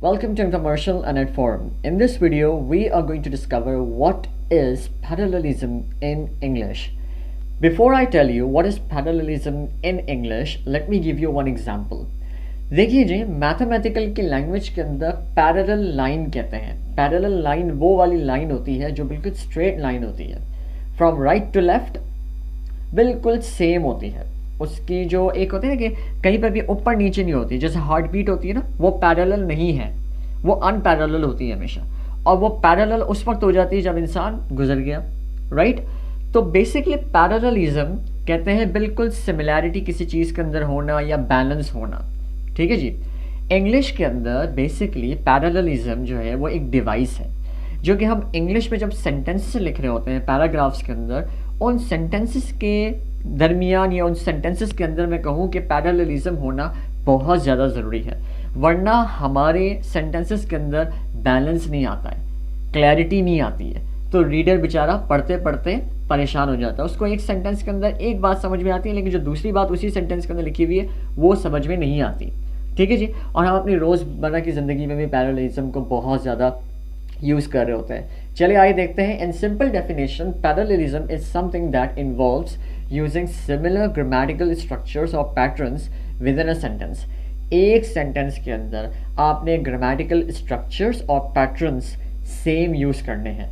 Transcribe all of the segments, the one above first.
Welcome to Commercial and Ed Forum. In this video, we are going to discover what is parallelism in English. Before I tell you what is parallelism in English, let me give you one example. देखिए जी, mathematical की language के अंदर parallel line कहते हैं. Parallel line वो वाली line होती है जो बिल्कुल स्ट्रेट लाइन होती है, फ्रॉम राइट टू लेफ्ट बिल्कुल सेम होती है. उसकी जो एक होती है ना कि कहीं पर भी ऊपर नीचे नहीं होती, जैसे हार्ट बीट होती है ना, वो पैरेलल नहीं है, वो अनपैरेलल होती है हमेशा. और वो पैरेलल उस वक्त हो जाती है जब इंसान गुजर गया, राइट. तो बेसिकली पैरेललिज्म कहते हैं बिल्कुल सिमिलैरिटी किसी चीज़ के अंदर होना या बैलेंस होना. ठीक है जी. इंग्लिश के अंदर बेसिकली पैरेललिज्म जो है वो एक डिवाइस है जो कि हम इंग्लिश में जब सेंटेंस लिख रहे होते हैं पैराग्राफ्स के अंदर, उन सेंटेंसेस के दरमियान या उन सेंटेंसेस के अंदर मैं कहूँ कि पैरेललिज्म होना बहुत ज़्यादा ज़रूरी है, वरना हमारे सेंटेंसेस के अंदर बैलेंस नहीं आता है, क्लैरिटी नहीं आती है. तो रीडर बेचारा पढ़ते पढ़ते परेशान हो जाता है. उसको एक सेंटेंस के अंदर एक बात समझ में आती है, लेकिन जो दूसरी बात उसी सेंटेंस के अंदर लिखी हुई है वो समझ में नहीं आती. ठीक है जी. और हम अपनी रोज़मर्रा की ज़िंदगी में भी पैरेललिज्म को बहुत ज़्यादा यूज़ कर रहे होते हैं. चलिए आइए देखते हैं. In simple definition, parallelism is something that involves using similar grammatical structures और patterns within a sentence. एक सेंटेंस के अंदर आपने ग्रामेटिकल स्ट्रक्चर्स और पैटर्न्स सेम यूज़ करने हैं.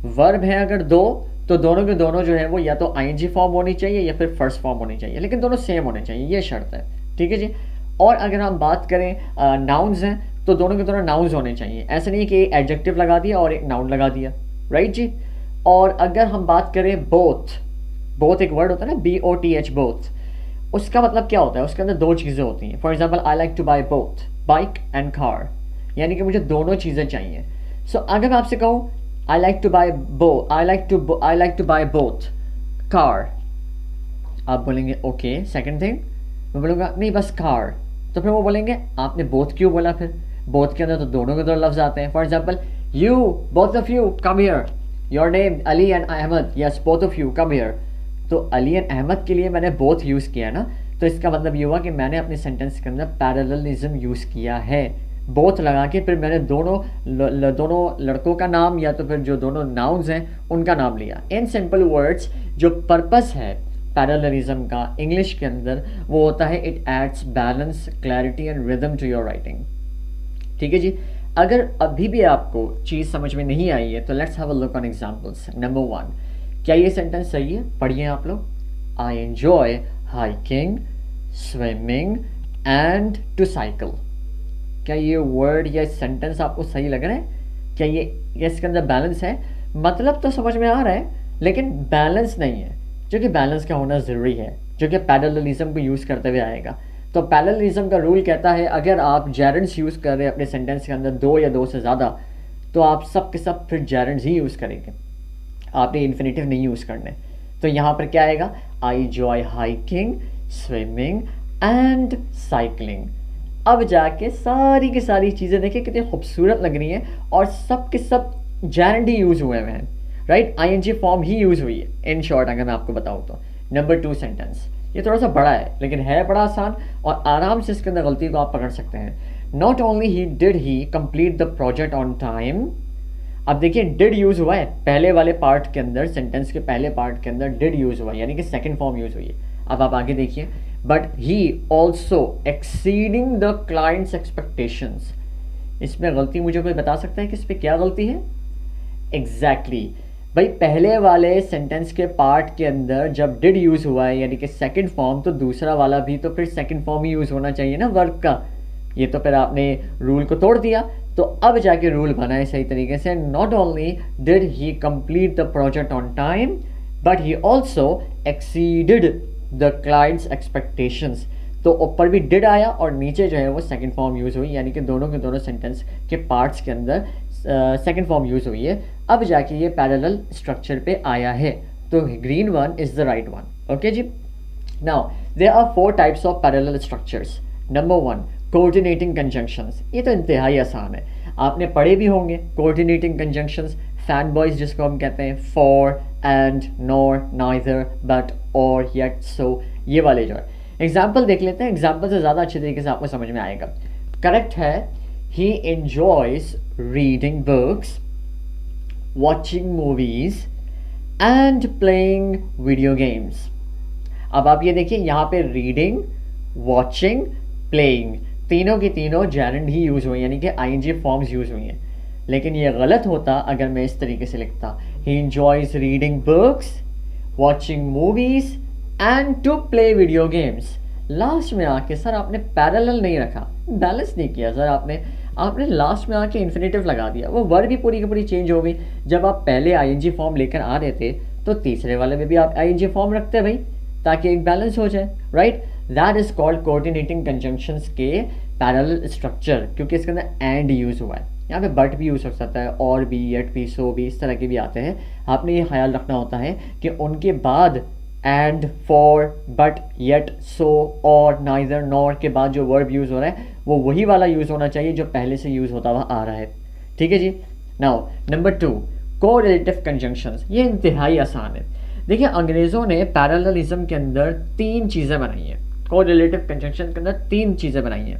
वर्ब है अगर दो, तो दोनों के दोनों जो है वो या तो आईएनजी फॉर्म होनी चाहिए या फिर फर्स्ट फॉर्म होनी चाहिए, लेकिन दोनों सेम होने चाहिए, ये शर्त है. ठीक है जी. और अगर हम बात करें नाउन्स हैं, तो दोनों के दोनों नाउन्स होने चाहिए. ऐसा नहीं कि एडजेक्टिव लगा दिया और एक नाउन लगा दिया, राइट जी. और अगर हम बात करें बोथ, बोथ एक वर्ड होता है ना, BOTH, बोथ, उसका मतलब क्या होता है? उसके अंदर दो चीज़ें होती हैं. For example, I like two by both bike and car, यानी कि मुझे दोनों चीज़ें चाहिए. सो अगर मैं आपसे कहूँ I like two by I like two by both car, आप बोलेंगे ओके. सेकेंड थिंग मैं बोलूँगा नहीं बस कार, तो फिर वो बोलेंगे आपने बोथ क्यों बोला? फिर बोथ के अंदर तो दोनों के दोनों लफ्ज़ आते हैं. For example, you both of you come here, your name Ali and Ahmed, yes both of you come here. तो अली एंड अहमद के लिए मैंने बोथ यूज़ किया ना, तो इसका मतलब ये हुआ कि मैंने अपने सेंटेंस के अंदर पैरेललिज्म यूज़ किया है. बोथ लगा के फिर मैंने दोनों लड़कों का नाम या तो फिर जो दोनों नाउन्स हैं उनका नाम लिया. इन सिंपल वर्ड्स, जो पर्पस है पैरेललिज्म का इंग्लिश के अंदर वो होता है it adds balance, clarity and rhythm to your writing. ठीक है जी. अगर अभी भी आपको चीज़ समझ में नहीं आई है तो let's have a look on examples. Number 1, क्या ये सेंटेंस सही है? पढ़िए आप लोग. I enjoy hiking, swimming and to cycle. क्या ये वर्ड या सेंटेंस आपको सही लग रहा है? क्या ये इसके अंदर बैलेंस है? मतलब तो समझ में आ रहा है, लेकिन बैलेंस नहीं है, जो कि बैलेंस का होना ज़रूरी है, जो कि पैरेललिज्म को यूज़ करते हुए आएगा. तो पैरेललिज्म का रूल कहता है अगर आप जेरेंड्स यूज़ कर रहे हैं अपने सेंटेंस के अंदर, दो या दो से ज़्यादा, तो आप सब के सब फिर जेरेंड्स ही यूज़ करेंगे, आपने इन्फिनेटिव नहीं यूज़ करने. तो यहाँ पर क्या आएगा? आई enjoy hiking, swimming and cycling. अब जाके सारी की सारी चीज़ें देखिए कितनी खूबसूरत लग रही हैं और सब के सब जेरेंड ही यूज़ हुए हुए हैं, राइट. आईएनजी फॉर्म ही यूज़ हुई है. इन शॉर्ट अगर मैं आपको बताऊँ तो नंबर 2 सेंटेंस, ये थोड़ा सा बड़ा है लेकिन है बड़ा आसान और आराम से इसके अंदर गलती को आप पकड़ सकते हैं. Not only did he complete the project on time. अब देखिए डिड यूज़ हुआ है पहले वाले पार्ट के अंदर, सेंटेंस के पहले पार्ट के अंदर डिड यूज़ हुआ है, यानी कि सेकेंड फॉर्म यूज़ हुई है. अब आप आगे देखिए, but he also exceeding the clients expectations. इसमें गलती मुझे कोई बता सकता है कि इस पर क्या गलती है? एग्जैक्टली भाई, पहले वाले सेंटेंस के पार्ट के अंदर जब डिड यूज़ हुआ है यानी कि सेकंड फॉर्म, तो दूसरा वाला भी तो फिर सेकंड फॉर्म ही यूज़ होना चाहिए ना वर्ब का. ये तो फिर आपने रूल को तोड़ दिया. तो अब जाके रूल बना है सही तरीके से. Not only did he complete the project on time but he also exceeded the clients expectations. तो ऊपर भी डिड आया और नीचे जो है वो सेकंड फॉर्म यूज़ हुई, यानी कि दोनों के दोनों सेंटेंस के पार्ट्स के अंदर सेकंड फॉर्म यूज़ हुई है. अब जाके ये पैरेलल स्ट्रक्चर पे आया है, तो green one is the right one. Okay जी. Now there are 4 types of parallel structures. Number 1, coordinating conjunctions. ये तो इंतहाई आसान है, आपने पढ़े भी होंगे. कोऑर्डिनेटिंग कंजंक्शंस, फैन बॉयज जिसको हम कहते हैं, for, and, nor, neither, but, और, येट, सो, ये वाले जो है. एग्जाम्पल देख लेते हैं, एग्जाम्पल से ज़्यादा अच्छे तरीके से आपको समझ में आएगा. करेक्ट है he enjoys reading books, watching movies and playing video games. अब आप ये देखिए यहाँ पे रीडिंग, वॉचिंग, प्लेइंग तीनों की तीनों जेरेंड ही यूज़ हुई, यानी कि आईएनजी फॉर्म्स यूज़ हुई हैं। लेकिन ये गलत होता अगर मैं इस तरीके से लिखता, he enjoys reading books, watching movies and to play video games. Last में आके सर आपने पैरेलल नहीं रखा, बैलेंस नहीं किया सर आपने लास्ट में आके इन्फिनेटिव लगा दिया, वो वर्ड भी पूरी की पूरी चेंज हो गई। जब आप पहले आईएनजी फॉर्म लेकर आ रहे थे तो तीसरे वाले में भी आप आईएनजी फॉर्म रखते भाई, ताकि एक बैलेंस हो जाए, right. That is called coordinating conjunctions के पैरेलल स्ट्रक्चर, क्योंकि इसके अंदर एंड यूज हुआ है। यहाँ पे बट भी यूज हो सकता है, और भी, येट भी, सो भी, इस तरह के भी आते हैं। आपने ये ख्याल रखना होता है कि उनके बाद एंड, फॉर, बट, येट, सो, और, नाइदर, नॉर के बाद जो वर्ब यूज हो रहा है वो वही वाला यूज होना चाहिए जो पहले से यूज होता हुआ आ रहा है। ठीक है जी। Now number 2, correlative conjunctions. ये इंतहाई आसान है। देखिए अंग्रेज़ों ने पैरेललिज्म के अंदर 3 चीज़ें बनाई हैं, कोरिलेटिव कंजंक्शन के अंदर 3 चीज़ें बनाई हैं,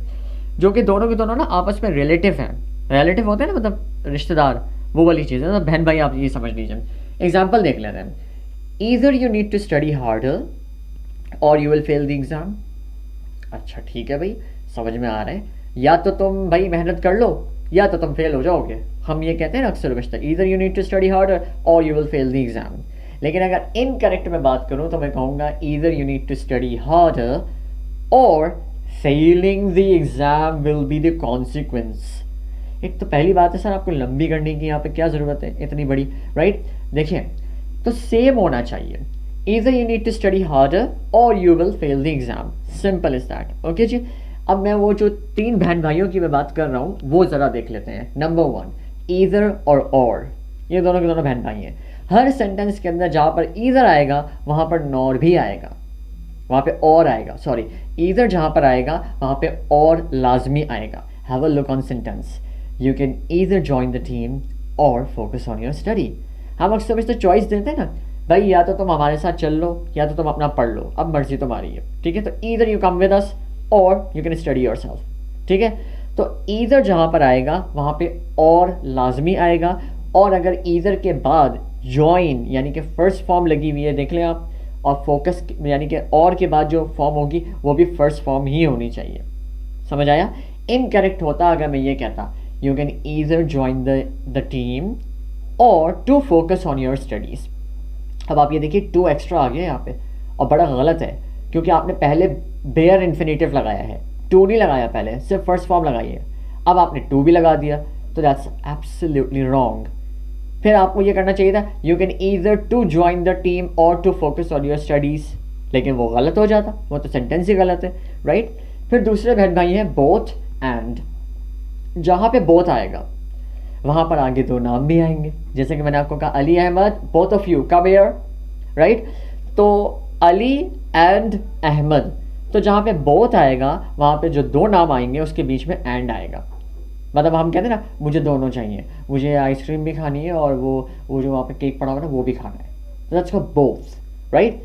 जो कि दोनों की दोनों ना आपस में रिलेटिव हैं। रिलेटिव होते हैं ना, मतलब रिश्तेदार, वो वाली चीज़ें। तो बहन भाई आप ये समझ लीजिए। एग्जाम्पल देख लेते हैं। Either you need to study harder or you will fail the exam. अच्छा ठीक है भाई, समझ में आ रहा है। या तो तुम भाई मेहनत कर लो या तो तुम फेल हो जाओगे। हम ये कहते हैं ना अक्सर बशतर, either you need to study harder or you will fail the exam. लेकिन अगर इनकरेक्ट में बात करूं तो मैं कहूँगा either you need to study harder or failing the exam will be the consequence. एक तो पहली बात है सर आपको लंबी करने की, यहाँ पे क्या ज़रूरत है इतनी बड़ी, राइट। देखिए तो सेम होना चाहिए, either you need to study harder or you will fail the exam, simple is that. Okay जी। अब मैं वो जो 3 बहन भाइयों की मैं बात कर रहा हूँ वो ज़रा देख लेते हैं। नंबर 1, ईदर और, ये दोनों के दोनों बहन भाई हैं। हर सेंटेंस के अंदर जहाँ पर ईदर आएगा वहाँ पर नॉर भी आएगा, वहाँ पे और आएगा, सॉरी, ईदर जहाँ पर आएगा वहाँ पे और लाजमी आएगा। Have a look on sentence, you can either join the team और फोकस ऑन योर स्टडी। हम अक्सर तो चॉइस देते हैं ना भाई, या तो तुम हमारे साथ चल लो या तो तुम अपना पढ़ लो, अब मर्जी तुम्हारी है। ठीक है, तो either you come with us और यू कैन स्टडी योरसेल्फ। ठीक है, तो ईदर जहाँ पर आएगा वहाँ पे और लाजमी आएगा, और अगर ईदर के बाद जॉइन यानी कि फर्स्ट फॉर्म लगी हुई है देख लें आप, और फोकस यानी कि और के बाद जो फॉर्म होगी वो भी फर्स्ट फॉर्म ही होनी चाहिए। समझ आया? इनकरेक्ट होता अगर मैं ये कहता you can either join the team or to focus on your studies. अब आप ये देखिए 2 एक्स्ट्रा आ गया यहाँ पे, और बड़ा गलत है क्योंकि आपने पहले बेयर इन्फिनेटिव लगाया है, 2 नहीं लगाया, पहले सिर्फ फर्स्ट फॉर्म लगाई है। अब आपने 2 भी लगा दिया, तो दैट्स एब्सोल्युटली रॉन्ग। फिर आपको ये करना चाहिए था you can either to join the team or to focus on your studies, लेकिन वो गलत हो जाता, वो तो सेंटेंस ही गलत है, राइट। फिर दूसरे बहन भाई हैं बोथ एंड, जहाँ पे बोथ आएगा वहाँ पर आगे 2 नाम भी आएंगे, जैसे कि मैंने आपको कहा Ali Ahmed, both of you come here, right. तो अली एंड अहमद, तो जहाँ पे बोथ आएगा वहाँ पे जो 2 नाम आएंगे उसके बीच में एंड आएगा। मतलब हम कहते हैं ना मुझे दोनों चाहिए, मुझे आइसक्रीम भी खानी है और वो जो वहाँ पे केक पड़ा हुआ ना वो भी खाना है, तो that's called both, right.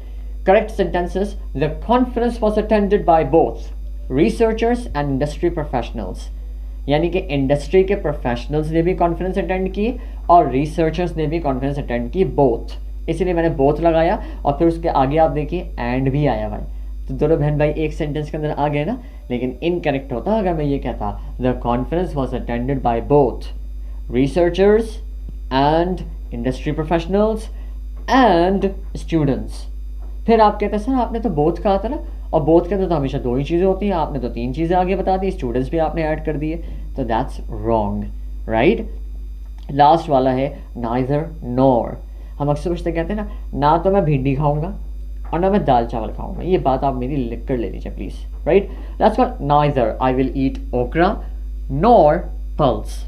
Correct sentences, the conference was attended by both researchers and industry professionals, यानी कि इंडस्ट्री के प्रोफेशनल्स ने भी कॉन्फ्रेंस अटेंड की और रिसर्चर्स ने भी कॉन्फ्रेंस अटेंड की, बोथ, इसीलिए मैंने बोथ लगाया। और फिर उसके आगे आप देखिए एंड भी आया भाई, तो दोनों बहन भाई एक सेंटेंस के अंदर आ गए ना। लेकिन इनकरेक्ट होता अगर मैं ये कहता the conference was attended by both researchers and industry professionals and students. फिर आप कहते हैं सर आपने तो बोथ कहा था ना, और बोथ के अंदर तो हमेशा 2 ही चीज़ें होती हैं, आपने तो 3 चीज़ें आगे बता दी, स्टूडेंट्स भी आपने ऐड कर दिए, तो दैट्स रॉन्ग, राइट। लास्ट वाला है नाइदर नॉर। हम अक्सर पूछते कहते हैं ना तो मैं भिंडी खाऊंगा और ना मैं दाल चावल खाऊंगा, ये बात आप मेरी लिख कर ले लीजिए please, right. That's called neither I will eat ओकरा नॉर पल्स,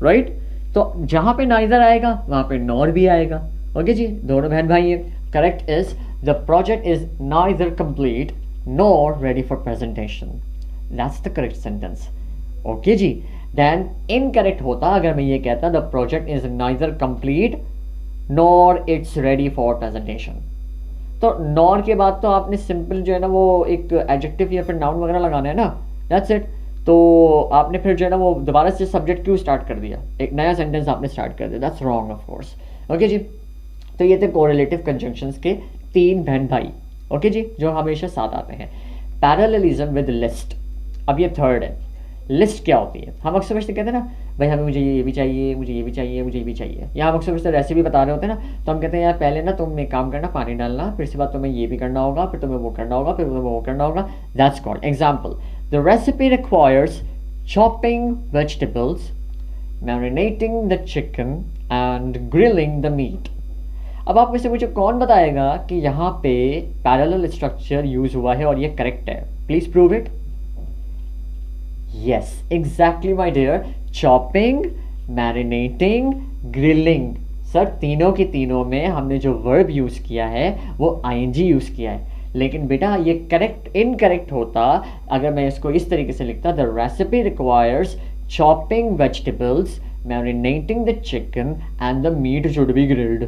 राइट। तो जहाँ पे नाइदर आएगा वहाँ पे नॉर भी आएगा। ओके जी, दोनों बहन भाई हैं। Correct is the project is neither complete nor ready for presentation. That's the correct sentence. Okay जी। Then incorrect होता अगर मैं ये कहता the project is neither complete nor it's ready for presentation। तो nor के बाद तो आपने सिंपल जो है ना वो एक adjective या फिर noun वगैरह लगाना है ना, that's it। तो आपने फिर जो है ना वो दोबारा से सब्जेक्ट क्यों स्टार्ट कर दिया, एक नया सेंटेंस आपने स्टार्ट कर दिया, that's wrong of course. Okay जी, तो ये थे कोरिलेटिव कंजंक्शंस के 3 बहन भाई। ओके जी, जो हमेशा साथ आते हैं। पैरेललिज्म विद लिस्ट, अब ये थर्ड है। लिस्ट क्या होती है? हम अक्सर कहते हैं ना भाई हमें मुझे ये भी चाहिए, मुझे ये भी चाहिए, मुझे ये भी चाहिए, या हम अक्सर रेसिपी बता रहे होते हैं ना, तो हम कहते हैं यार पहले ना तुम एक काम करना, पानी डालना, फिर इसके बाद तुम्हें ये भी करना होगा, फिर तुम्हें वो करना होगा, फिर तुम्हें वो करना होगा। That's called example, the recipe requires chopping vegetables, marinating the chicken and grilling the meat। अब आप में से मुझे कौन बताएगा कि यहाँ पे पैरेलल स्ट्रक्चर यूज हुआ है और ये करेक्ट है? Please prove it. Yes exactly my dear, chopping, marinating, grilling. Sir तीनों की तीनों में हमने जो वर्ब यूज किया है वो आईएनजी यूज किया है, लेकिन बेटा ये करेक्ट इनकरेक्ट होता अगर मैं इसको इस तरीके से लिखता, the recipe requires chopping vegetables, marinating the chicken and the meat should be grilled.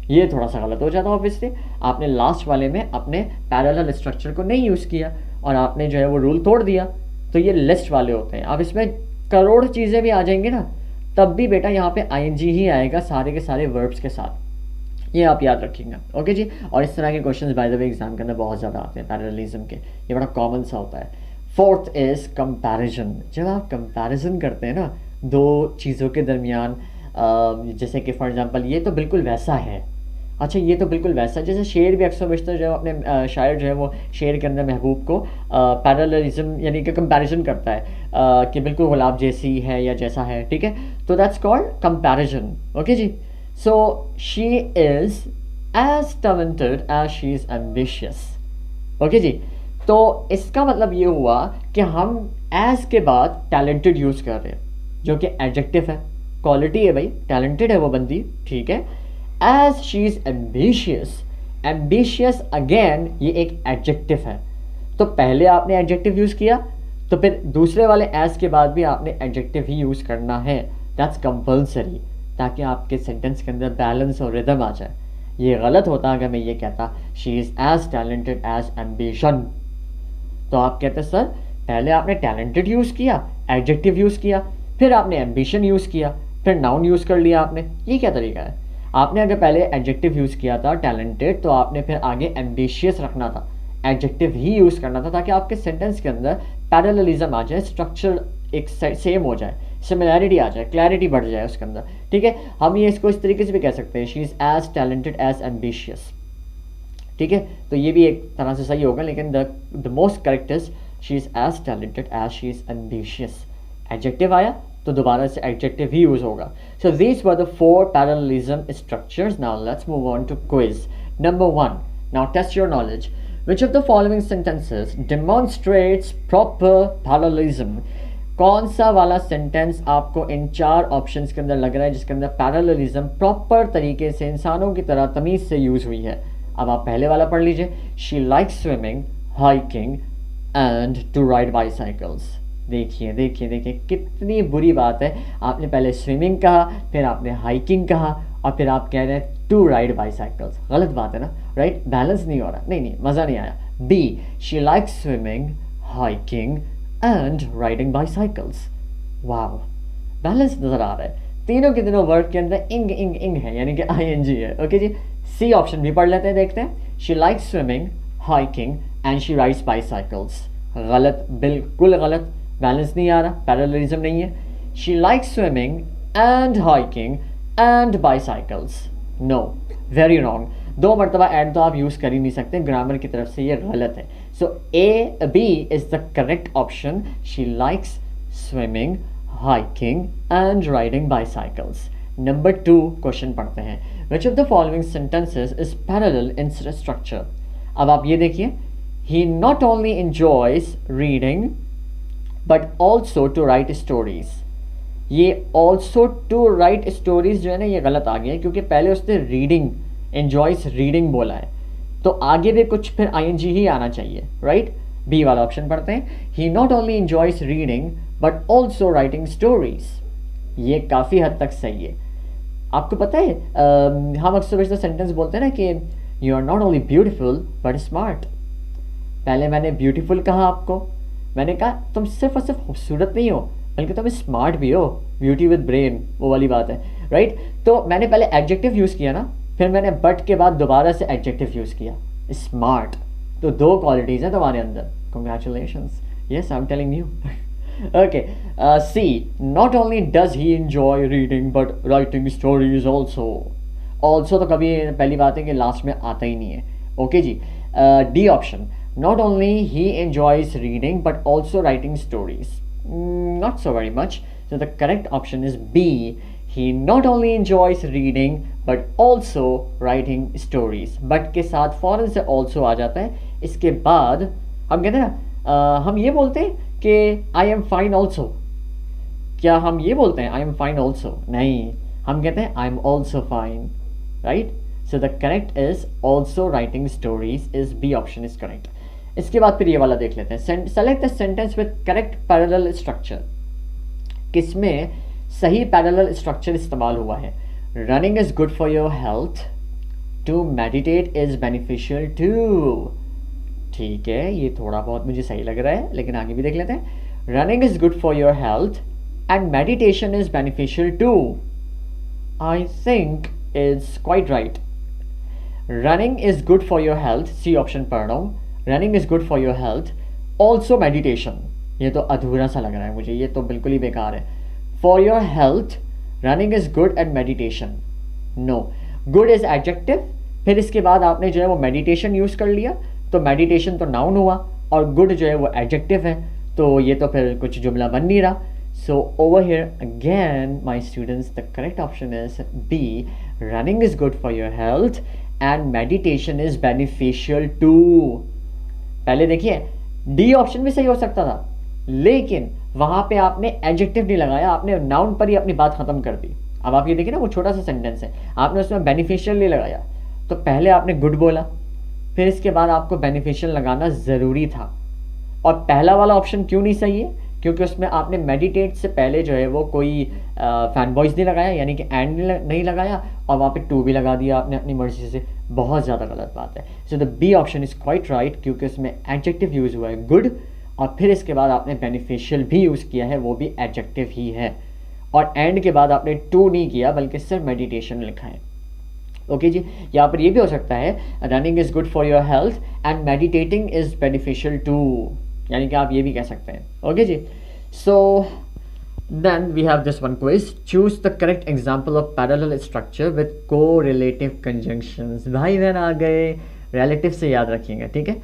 ये थोड़ा सा गलत हो जाता ऑब्वियसली, आपने लास्ट वाले में अपने पैरेलल स्ट्रक्चर को नहीं यूज़ किया और आपने जो है वो रूल तोड़ दिया। तो ये लिस्ट वाले होते हैं। अब इसमें करोड़ चीज़ें भी आ जाएंगी ना, तब भी बेटा यहाँ पे आईएनजी ही आएगा सारे के सारे वर्ब्स के साथ, ये आप याद रखिएगा। ओके जी, और इस तरह के questions by the way exam के अंदर बहुत ज़्यादा आते हैं पैरेललिज्म के, ये बड़ा कॉमन सा होता है। Fourth is comparison. जब आप कंपैरिजन करते हैं ना दो चीज़ों के दरमियान, जैसे कि फॉर एग्जांपल ये तो बिल्कुल वैसा है, अच्छा ये तो बिल्कुल वैसा, जैसे शेर भी अक्सर बेशतर जो अपने शायर जो है वो शेर के अंदर महबूब को पैरेललिज्म यानी कि कंपैरिजन करता है कि बिल्कुल गुलाब जैसी है या जैसा है, ठीक है, तो दैट्स कॉल्ड कंपैरिजन। ओके जी, so she is as talented as she is ambitious। Okay जी, तो इसका मतलब ये हुआ कि हम as के बाद talented यूज़ कर रहे हैं, जो कि adjective है, क्वालिटी है भाई, talented है वो बंदी, ठीक है। as she is ambitious, ambitious again ये एक adjective है, तो पहले आपने adjective यूज़ किया तो फिर दूसरे वाले as के बाद भी आपने adjective ही यूज़ करना है, that's compulsory, ताकि आपके सेंटेंस के अंदर बैलेंस और रिदम आ जाए। ये गलत होता अगर मैं ये कहता she is as talented as ambition, तो आप कहते सर पहले आपने टैलेंटेड यूज़ किया, एडजेक्टिव यूज़ किया, फिर आपने एम्बिशन यूज़ किया, फिर नाउन यूज़ कर लिया आपने, ये क्या तरीका है? आपने अगर पहले एडजेक्टिव यूज़ किया था टैलेंटेड, तो आपने फिर आगे एम्बिशियस रखना था, एडजेक्टिव ही यूज़ करना था, ताकि आपके सेंटेंस के अंदर पैरेललिज्म आ जाए, स्ट्रक्चर एक सेम हो जाए, सिमिलैरिटी आ जाए, क्लैरिटी बढ़ जाए उसके अंदर, ठीक है। हम ये इसको इस तरीके से भी कह सकते हैं, she is as talented as ambitious, ठीक है, तो ये भी एक तरह से सही होगा, लेकिन the most correct is she is as talented as she is ambitious. Adjective आया तो दोबारा से एडजेक्टिव ही यूज होगा। So these were the 4 parallelism structures. Now let's move on to quiz number 1। Now test your knowledge. Which of the following sentences demonstrates proper parallelism? कौन सा वाला sentence आपको इन 4 ऑप्शंस के अंदर लग रहा है जिसके अंदर पैरेललिज्म प्रॉपर तरीके से इंसानों की तरह तमीज़ से यूज़ हुई है? अब आप पहले वाला पढ़ लीजिए, she likes swimming, hiking and to ride bicycles. देखिए देखिए देखिए कितनी बुरी बात है, आपने पहले स्विमिंग कहा, फिर आपने हाइकिंग कहा, और फिर आप कह रहे हैं टू राइड बाईसाइकिल्स। गलत बात है ना, राइट? बैलेंस नहीं हो रहा, नहीं मज़ा नहीं आया। B, she likes swimming, hiking and riding bicycles. Wow, balance नज़र आ रहा है, तीनों के तीनों वर्ड के अंदर इंग इंग इंग है, यानी कि आईएनजी है। ओके जी, सी ऑप्शन भी पढ़ लेते हैं, देखते हैं। She likes swimming, hiking and she rides bicycles. गलत, बिल्कुल गलत, बैलेंस नहीं आ रहा, पैरेललिज्म नहीं है। She likes swimming and hiking and bicycles, no, very wrong. 2 मरतबा एंड तो आप यूज़ कर ही नहीं सकते, ग्रामर की तरफ से ये गलत है। So A, B is the correct option. She likes swimming, hiking and riding bicycles. Number 2 question पढ़ते हैं। Which of the following sentences is parallel in structure? अब आप ये देखिए, he not only enjoys reading but also to write stories. ये also to write stories जो है ना, ये गलत आ गया है, क्योंकि पहले उसने रीडिंग, एंजॉयज रीडिंग बोला है, तो आगे भी कुछ फिर आईएनजी ही आना चाहिए, राइट? बी वाला ऑप्शन पढ़ते हैं। He not only enjoys reading but also writing stories. ये काफ़ी हद तक सही है। आपको पता है हम अक्सर सेंटेंस बोलते हैं ना कि you are not only beautiful but smart. पहले मैंने ब्यूटीफुल कहा आपको, मैंने कहा तुम सिर्फ और सिर्फ खूबसूरत नहीं हो बल्कि तुम स्मार्ट भी हो, ब्यूटी विद ब्रेन, वो वाली बात है, राइट। तो मैंने पहले एडजेक्टिव यूज़ किया ना, फिर मैंने बट के बाद दोबारा से एडजेक्टिव यूज़ किया, स्मार्ट। तो 2 क्वालिटीज़ हैं तुम्हारे अंदर, congratulations, yes I am telling you. Okay, C, not only does he enjoy reading but writing stories also. Also तो कभी पहली बात है कि लास्ट में आता ही नहीं है। ओके जी, D option, not only he enjoys reading but also writing stories, not so very much. So the correct option is B. He not only enjoys reading but also writing stories. But के साथ फौरन से also आ जाता है। इसके बाद हम कहते हैं ना, हम ये बोलते हैं कि I am fine also। क्या हम ये बोलते हैं I am fine also? नहीं, हम कहते हैं I am also fine, right? So the correct is also writing stories is B option is correct. इसके बाद फिर ये वाला देख लेते हैं, select the sentence with correct parallel structure. किसमें सही पैरेलल स्ट्रक्चर इस्तेमाल हुआ है? Running is good for your health, to meditate is beneficial too. ठीक है, ये थोड़ा बहुत मुझे सही लग रहा है, लेकिन आगे भी देख लेते हैं। Running is good for your health and meditation is beneficial too, I think is quite right. Running is good for your health, C option पढ़ रहा हूँ, running is good for your health, also meditation, ये तो अधूरा सा लग रहा है मुझे, ये तो बिल्कुल ही बेकार है। For your health, running is good and meditation, no, good is adjective, फिर इसके बाद आपने जो है वो मेडिटेशन यूज़ कर लिया, तो मेडिटेशन तो नाउन हुआ और गुड जो है वो एडजेक्टिव है, तो ये तो फिर कुछ जुमला बन नहीं रहा। So over here again my students the correct option is B, running is good for your health and meditation is beneficial too. पहले देखिए डी ऑप्शन भी सही हो सकता था, लेकिन वहां पे आपने एडजेक्टिव नहीं लगाया, आपने नाउन पर ही अपनी बात खत्म कर दी। अब आप ये देखिए ना, वो छोटा सा सेंटेंस है, आपने उसमें बेनिफिशियल नहीं लगाया, तो पहले आपने गुड बोला, फिर इसके बाद आपको बेनिफिशियल लगाना ज़रूरी था। और पहला वाला ऑप्शन क्यों नहीं सही है? क्योंकि उसमें आपने मेडिटेट से पहले जो है वो कोई फैन वॉइस नहीं लगाया, यानी कि एंड नहीं लगाया, और वहाँ पे टू भी लगा दिया आपने अपनी मर्जी से, बहुत ज़्यादा गलत बात है। So the B option is quite right, क्योंकि उसमें एडजेक्टिव यूज़ हुआ है गुड, और फिर इसके बाद आपने बेनिफिशियल भी यूज़ किया है, वो भी एडजेक्टिव ही है, और एंड के बाद आपने टू नहीं किया बल्कि सिर्फ मेडिटेशन लिखा है। ओके जी, यहाँ पर ये भी हो सकता है running is good for your health and meditating is beneficial too, यानी कि आप ये भी कह सकते हैं। ओके जी, so then we have this one quiz, choose the correct example of parallel structure with correlative conjunctions. भाई बहन आ गए, रिलेटिव से याद रखिएगा, ठीक है,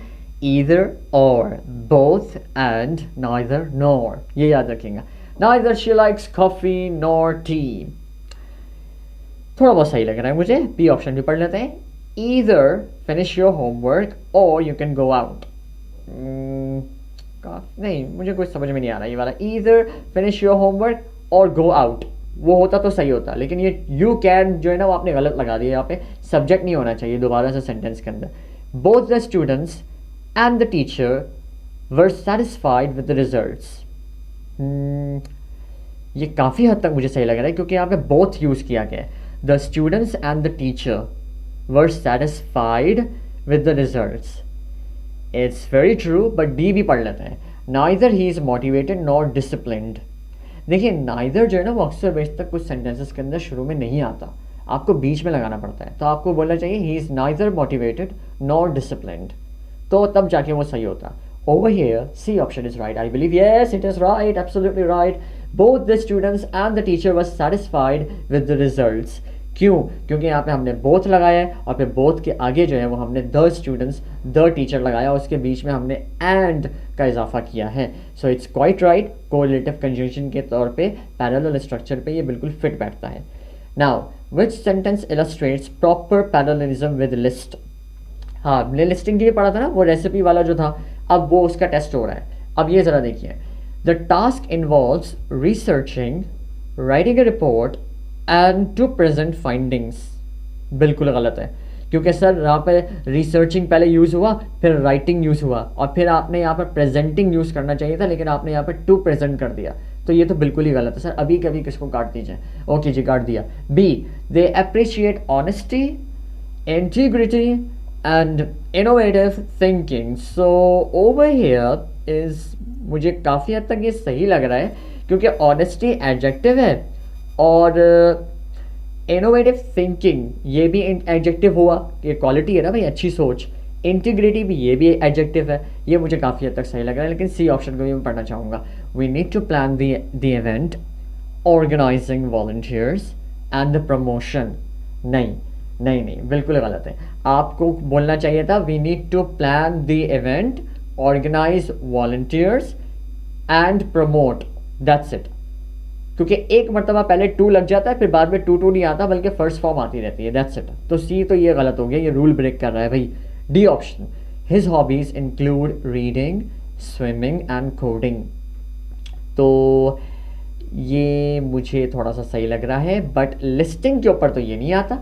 ईदर और, बोथ एंड, नाइदर नॉर, ये याद रखिएगा। Neither she likes coffee nor T, थोड़ा बहुत सही लग रहा है मुझे, बी ऑप्शन भी पढ़ लेते हैं। ईदर फिनिश योर होमवर्क और यू कैन गो आउट, नहीं मुझे कुछ समझ में नहीं आ रहा ये वाला, ईदर फिनिश योर होमवर्क और गो आउट, वो होता तो सही होता, लेकिन ये यू कैन जो है ना वो आपने गलत लगा दिया, यहाँ पे सब्जेक्ट नहीं होना चाहिए दोबारा से सेंटेंस के अंदर। Both the students and the teacher were satisfied with the results, ये काफ़ी हद तक मुझे सही लग रहा है, क्योंकि यहाँ पे बोथ यूज़ किया गया है। The students and the teacher were satisfied with the results, it's very true, but D भी पढ़ लेते हैं। Neither he is motivated not disciplined, देखिए नाइदर जो है ना वो अक्सर बेशतर कुछ सेंटेंसेस के अंदर शुरू में नहीं आता, आपको बीच में लगाना पड़ता है, तो आपको बोलना चाहिए he is neither motivated not disciplined, तो तब जाके वो सही होता। Over here, C option is right. I believe yes, it is right, absolutely right. Both the students and the teacher was satisfied with the results. क्यों? क्योंकि यहाँ पे हमने both लगाया है, और फिर both के आगे जो है वो हमने the students, the teacher लगाया, और उसके बीच में हमने and का इजाफा किया है। So it's quite right. Correlative conjunction के तौर पे parallel structure पे ये बिल्कुल fit बैठता है। Now, which sentence illustrates proper parallelism with list? हाँ, हमने लिस्टिंग के लिए पढ़ा था ना, वो रेसिपी वाला जो था, अब वो उसका टेस्ट हो रहा है। अब ये ज़रा देखिए, the task involves researching, writing a report and to present findings, बिल्कुल गलत है, क्योंकि सर यहाँ पे रिसर्चिंग पहले यूज़ हुआ, फिर राइटिंग यूज़ हुआ, और फिर आपने यहाँ पर प्रेजेंटिंग यूज़ करना चाहिए था, लेकिन आपने यहाँ पर टू प्रेजेंट कर दिया, तो ये तो बिल्कुल ही गलत है सर। अभी कभी किसको काट दीजिए, ओके जी काट दिया। B, they appreciate honesty, integrity and innovative thinking. So over here is मुझे काफ़ी हद तक ये सही लग रहा है, क्योंकि ऑनेस्टी एडजेक्टिव है और इनोवेटिव थिंकिंग ये भी एडजेक्टिव हुआ, ये क्वालिटी है ना भाई, अच्छी सोच। इंटीग्रिटी भी, ये भी एडजेक्टिव है। ये मुझे काफ़ी हद तक सही लग रहा है, लेकिन सी ऑप्शन को भी मैं पढ़ना चाहूँगा। We need to plan the event, organising volunteers and the promotion. नहीं नहीं नहीं, बिल्कुल गलत है। आपको बोलना चाहिए था we need to plan the event, organise volunteers and promote, that's it. क्योंकि एक मरतबा पहले टू लग जाता है, फिर बाद में टू नहीं आता, बल्कि फर्स्ट फॉर्म आती रहती है, दैट्स इट। तो सी तो ये गलत हो गया, ये रूल ब्रेक कर रहा है भाई। D option, his hobbies include reading, swimming and coding. तो ये मुझे थोड़ा सा सही लग रहा है, बट लिस्टिंग के ऊपर तो ये नहीं आता,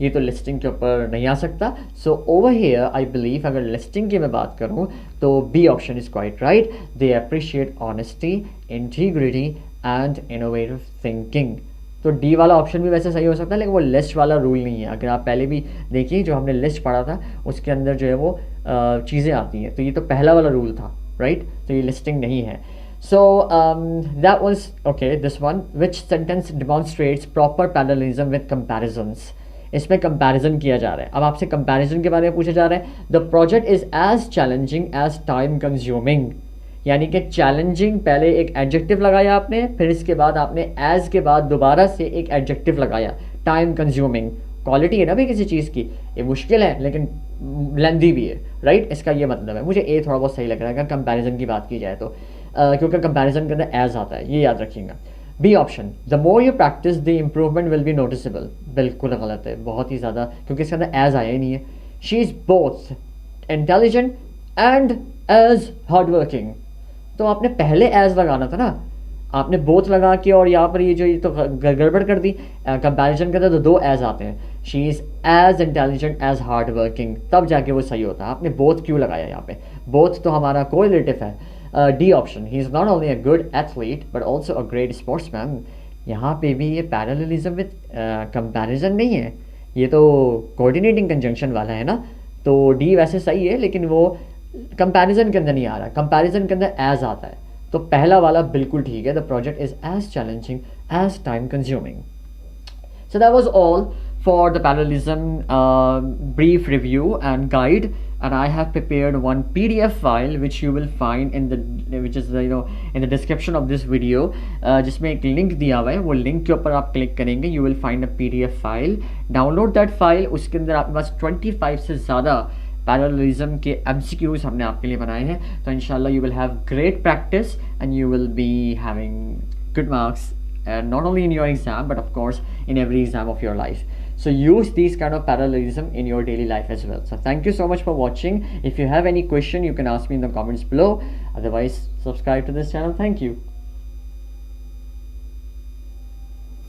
ये तो लिस्टिंग के ऊपर नहीं आ सकता। So over here I believe, अगर लिस्टिंग की मैं बात करूँ तो B option is quite right. They appreciate honesty, integrity and innovative thinking. तो डी वाला ऑप्शन भी वैसे सही हो सकता है, लेकिन वो लिस्ट वाला रूल नहीं है। अगर आप पहले भी देखिए, जो हमने लिस्ट पढ़ा था उसके अंदर जो है वो चीज़ें आती हैं, तो ये तो पहला वाला रूल था राइट, तो ये लिस्टिंग नहीं है। So that was okay. This one, which sentence demonstrates proper parallelism with comparisons? इसमें कंपैरिजन किया जा रहा है। अब आपसे कंपैरिजन के बारे में पूछा जा रहा है। The project is as challenging as time consuming, यानी कि चैलेंजिंग पहले एक एडजेक्टिव लगाया आपने, फिर इसके बाद आपने एज के बाद दोबारा से एक एडजेक्टिव लगाया, टाइम कंज्यूमिंग। क्वालिटी है ना भाई किसी चीज़ की, ये मुश्किल है लेकिन लेंदी भी है राइट, इसका ये मतलब है। मुझे ए थोड़ा बहुत सही लग रहा है अगर कंपैरिजन की बात की जाए तो, क्योंकि कंपैरिजन के अंदर एज आता है, ये याद रखिएगा। B option, the more you practise the improvement will be noticeable. बिल्कुल गलत है, बहुत ही ज़्यादा, क्योंकि इसके अंदर एज आया ही नहीं है। She is both intelligent and as hard working. तो आपने पहले एज लगाना था ना, आपने बोथ लगा के और यहाँ पर ये तो गड़बड़ कर दी। कंपैरिजन के अंदर तो दो एज आते हैं, she is as intelligent as hard working, तब जाके वो सही होता है। आपने बोथ क्यों लगाया यहाँ पे? बोथ तो हमारा कोरिलेटिव है। D option, he is not only a good athlete but also a great sportsman. यहाँ पे भी ये पैरेललिज्म विद कंपैरिजन नहीं है, ये तो कोऑर्डिनेटिंग कंजंक्शन वाला है ना। तो डी वैसे सही है, लेकिन वो कंपैरिजन के अंदर नहीं आ रहा, कंपैरिजन के अंदर एज आता है। तो पहला वाला बिल्कुल ठीक है, the project is as challenging as time consuming. So that was all for the parallelism brief review and guide, and I have prepared one PDF file which you will find in the, which is the, in the description of this video, जिसमें एक link दिया हुआ है, वो link के ऊपर आप click करेंगे, you will find a PDF file, download that file। उसके अंदर आपके पास 25 से ज़्यादा पैरेललिज्म के MCQs हमने आपके लिए बनाए हैं। तो इंशाल्लाह you will have great practice and you will be having good marks, not only in your exam but of course in every exam of your life. So use these kind of parallelism in your daily life as well. So thank you so much for watching. If you have any question, you can ask me in the comments below. Otherwise, subscribe to this channel. Thank you.